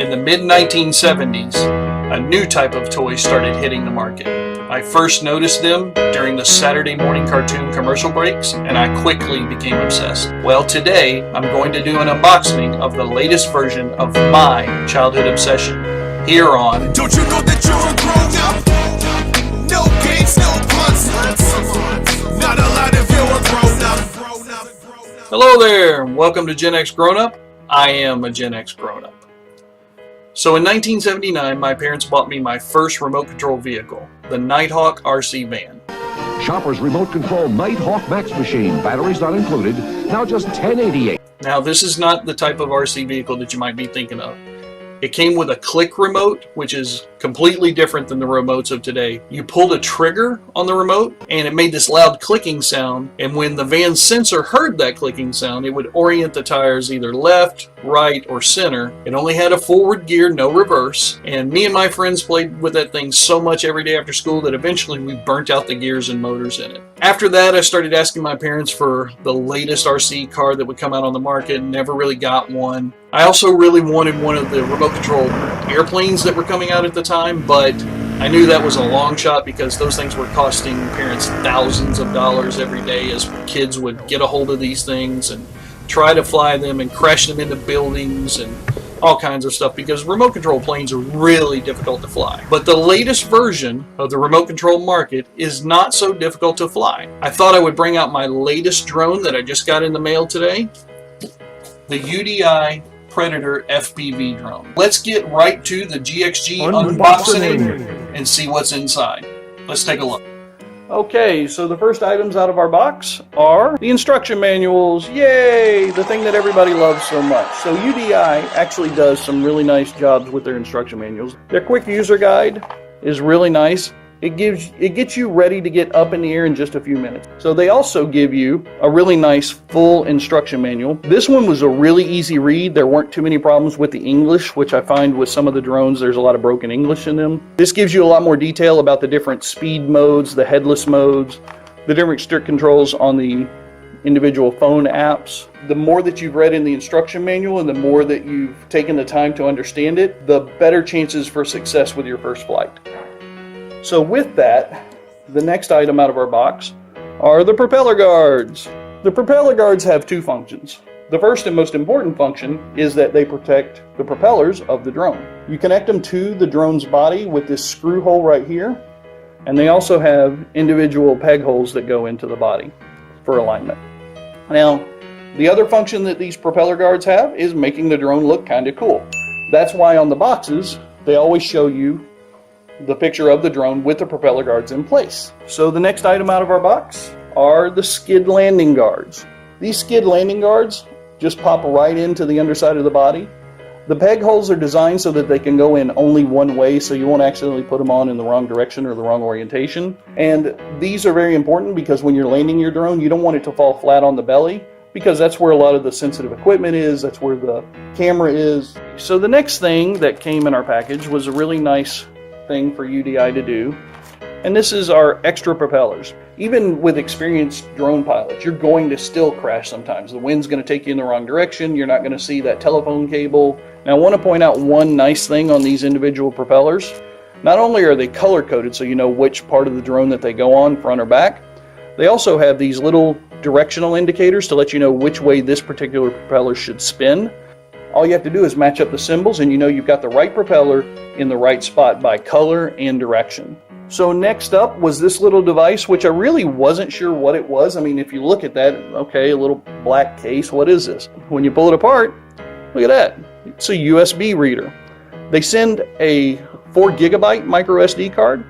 In the mid-1970s, a new type of toy started hitting the market. I first noticed them during the Saturday morning cartoon commercial breaks, and I quickly became obsessed. Well, today, I'm going to do an unboxing of the latest version of my childhood obsession here on Don't you know that you're a grown-up? No games, no puns. Not allowed if you're a grown-up. Hello there, and welcome to GenXGrownUp. I am a GenXGrownUp. So in 1979, my parents bought me my first remote control vehicle, the Nighthawk RC van. Shopper's remote control Nighthawk Max machine, batteries not included, now just $10.88. Now this is not the type of RC vehicle that you might be thinking of. It came with a click remote, which is completely different than the remotes of today. You pulled a trigger on the remote and it made this loud clicking sound, and when the van's sensor heard that clicking sound, it would orient the tires either left, right, or center. It only had a forward gear, no reverse, and me and my friends played with that thing so much every day after school that eventually we burnt out the gears and motors in it. After that, I started asking my parents for the latest RC car that would come out on the market, never really got one. I also really wanted one of the remote control airplanes that were coming out at the time, but I knew that was a long shot because those things were costing parents thousands of dollars every day as kids would get a hold of these things and try to fly them and crash them into buildings and all kinds of stuff, because remote control planes are really difficult to fly. But the latest version of the remote control market is not so difficult to fly. I thought I would bring out my latest drone that I just got in the mail today, the UDI Predator FPV drone. Let's get right to the GXG Unboxening and see what's inside. Let's take a look. Okay, so the first items out of our box are the instruction manuals. Yay! The thing that everybody loves so much. So UDI actually does some really nice jobs with their instruction manuals. Their quick user guide is really nice. It gets you ready to get up in the air in just a few minutes. So they also give you a really nice full instruction manual. This one was a really easy read. There weren't too many problems with the English, which I find with some of the drones there's a lot of broken English in them. This gives you a lot more detail about the different speed modes, the headless modes, the different stick controls on the individual phone apps. The more that you've read in the instruction manual and the more that you've taken the time to understand it, the better chances for success with your first flight. So with that, the next item out of our box are the propeller guards. The propeller guards have two functions. The first and most important function is that they protect the propellers of the drone. You connect them to the drone's body with this screw hole right here, and they also have individual peg holes that go into the body for alignment. Now, the other function that these propeller guards have is making the drone look kind of cool. That's why on the boxes, they always show you the picture of the drone with the propeller guards in place. So the next item out of our box are the skid landing guards. These skid landing guards just pop right into the underside of the body. The peg holes are designed so that they can go in only one way, so you won't accidentally put them on in the wrong direction or the wrong orientation. And these are very important because when you're landing your drone, you don't want it to fall flat on the belly, because that's where a lot of the sensitive equipment is, that's where the camera is. So the next thing that came in our package was a really nice thing for UDI to do, and this is our extra propellers. Even with experienced drone pilots, you're going to still crash sometimes. The wind's going to take you in the wrong direction. You're not going to see that telephone cable. Now I want to point out one nice thing on these individual propellers. Not only are they color coded so you know which part of the drone that they go on, front or back, they also have these little directional indicators to let you know which way this particular propeller should spin. All you have to do is match up the symbols and you know you've got the right propeller in the right spot by color and direction. So next up was this little device, which I really wasn't sure what it was. I mean, if you look at that, okay, a little black case, what is this? When you pull it apart, look at that. It's a USB reader. They send a 4 gigabyte micro SD card,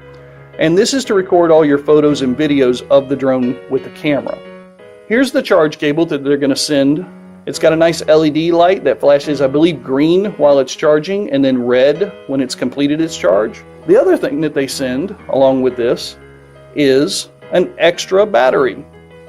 and this is to record all your photos and videos of the drone with the camera. Here's the charge cable that they're going to send. It's got a nice LED light that flashes, I believe, green while it's charging and then red when it's completed its charge. The other thing that they send along with this is an extra battery.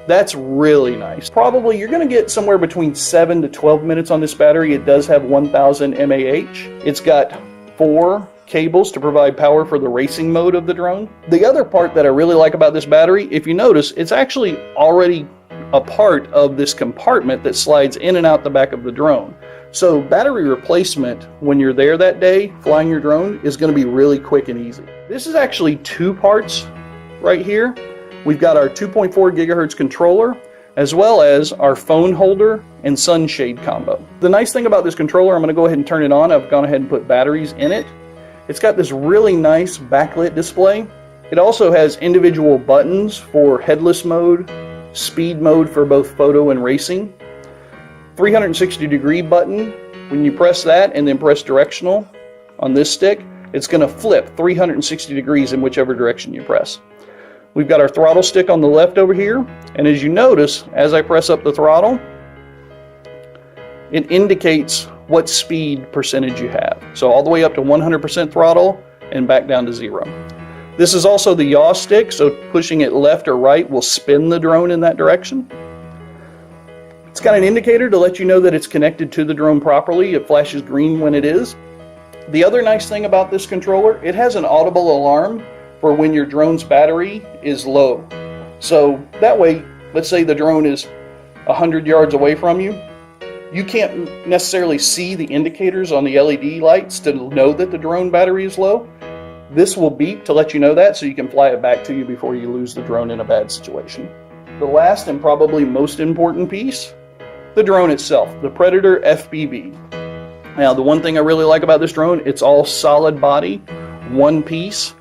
That's really nice. Probably you're going to get somewhere between 7 to 12 minutes on this battery. It does have 1000 mAh. It's got 4 cables to provide power for the racing mode of the drone. The other part that I really like about this battery, if you notice, it's actually already a part of this compartment that slides in and out the back of the drone. So battery replacement when you're there that day flying your drone is going to be really quick and easy. This is actually two parts right here. We've got our 2.4 gigahertz controller as well as our phone holder and sunshade combo. The nice thing about this controller, I'm going to go ahead and turn it on. I've gone ahead and put batteries in it. It's got this really nice backlit display. It also has individual buttons for headless mode, speed mode for both photo and racing. 360-degree button. When you press that and then press directional on this stick, it's going to flip 360 degrees in whichever direction you press. We've got our throttle stick on the left over here, and as you notice, as I press up the throttle, it indicates what speed percentage you have. So all the way up to 100% throttle and back down to 0. This is also the yaw stick, so pushing it left or right will spin the drone in that direction. It's got an indicator to let you know that it's connected to the drone properly. It flashes green when it is. The other nice thing about this controller, it has an audible alarm for when your drone's battery is low. So that way, let's say the drone is 100 yards away from you, you can't necessarily see the indicators on the LED lights to know that the drone battery is low. This will beep to let you know that so you can fly it back to you before you lose the drone in a bad situation. The last and probably most important piece, the drone itself, the Predator FPV. Now the one thing I really like about this drone, it's all solid body, one piece.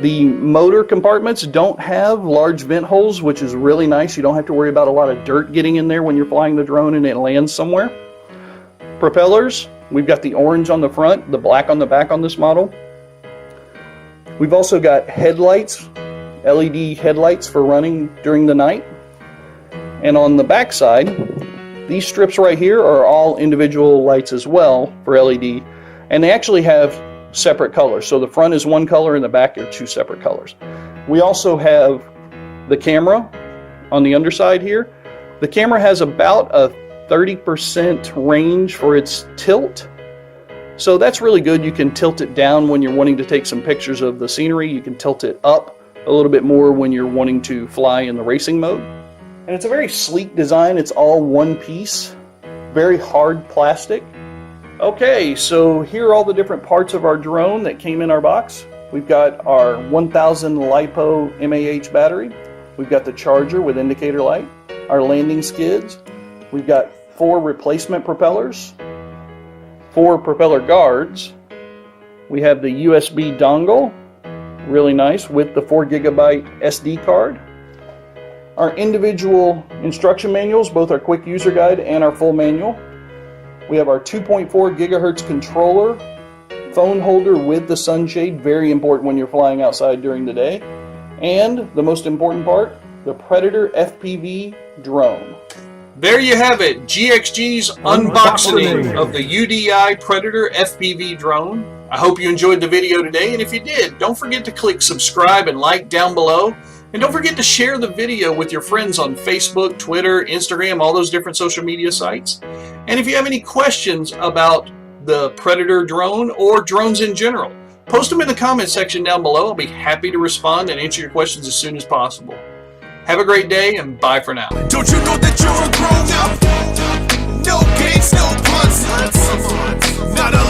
The motor compartments don't have large vent holes, which is really nice. You don't have to worry about a lot of dirt getting in there when you're flying the drone and it lands somewhere. Propellers, we've got the orange on the front, the black on the back on this model. We've also got headlights, LED headlights for running during the night. And on the back side, these strips right here are all individual lights as well for LED. And they actually have separate colors. So the front is one color and the back are two separate colors. We also have the camera on the underside here. The camera has about a 30% range for its tilt. So that's really good. You can tilt it down when you're wanting to take some pictures of the scenery. You can tilt it up a little bit more when you're wanting to fly in the racing mode. And it's a very sleek design. It's all one piece, very hard plastic. Okay, so here are all the different parts of our drone that came in our box. We've got our 1000 LiPo MAH battery. We've got the charger with indicator light, our landing skids. We've got 4 replacement propellers, 4 propeller guards. We have the USB dongle, really nice, with the 4 GB SD card. Our individual instruction manuals, both our quick user guide and our full manual. We have our 2.4 gigahertz controller, phone holder with the sunshade, very important when you're flying outside during the day. And the most important part, the Predator FPV drone. There you have it, GXG's unboxing of the UDI Predator FPV drone. I hope you enjoyed the video today, and if you did, don't forget to click subscribe and like down below. And don't forget to share the video with your friends on Facebook, Twitter, Instagram, all those different social media sites. And if you have any questions about the Predator drone or drones in general, post them in the comment section down below. I'll be happy to respond and answer your questions as soon as possible. Have a great day, and bye for now. Don't you know that you're a grown up? No games, no puns. Not a